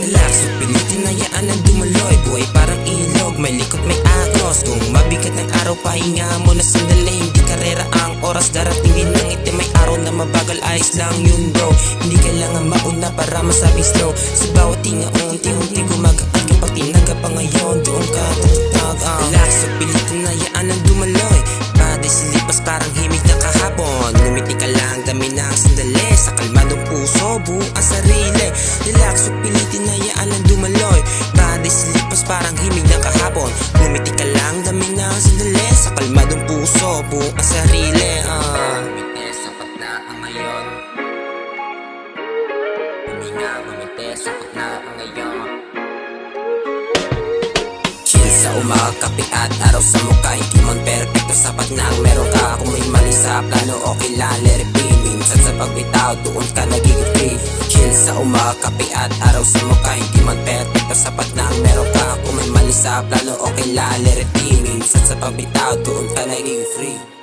Relax, so pilitin na yaan ang dumaloy. Buhay parang ilog, may likot may agos. Kung mabigat ng araw, pahinga mo na sandali. Hindi karera ang oras, darating din ng itim. May araw na mabagal, ayos lang yun bro. Hindi kailangan mauna para masabing slow. Sa bawat tinga, unti-unti gumagaan. Kapag tinaga pa ngayon, doon ka tatatag. Relax, so pilitin na yaan ang dumaloy. Body silipas parang himig na kahapon. Ngumiti ka lang, dami ng sandali. Sa kalma ng puso, buong ang sarili. Relax, so pilitin na yaan ang dumaloy. Body silipas parang himig na kahapon. Ngumiti ka lang, dami ng sandali. Sa kalma ng puso, buong ang sarili. Ngumiti, sapat na ang ngayon. Ngumiti, sapat na ang ngayon. Sa umaga, kape at araw sa mukha. Hindi man perfecto, sapat na ang meron ka. Kung may mali sa plano, okay lang, let it be. Minsan sa pagbitaw, doon ka nagiging free. Chill sa umaga, kape at araw sa mukha. Hindi man perfecto, sapat na ang meron ka. Kung may mali sa plano, okay lang, let it be. Minsan sa pagbitaw, doon ka nagiging free.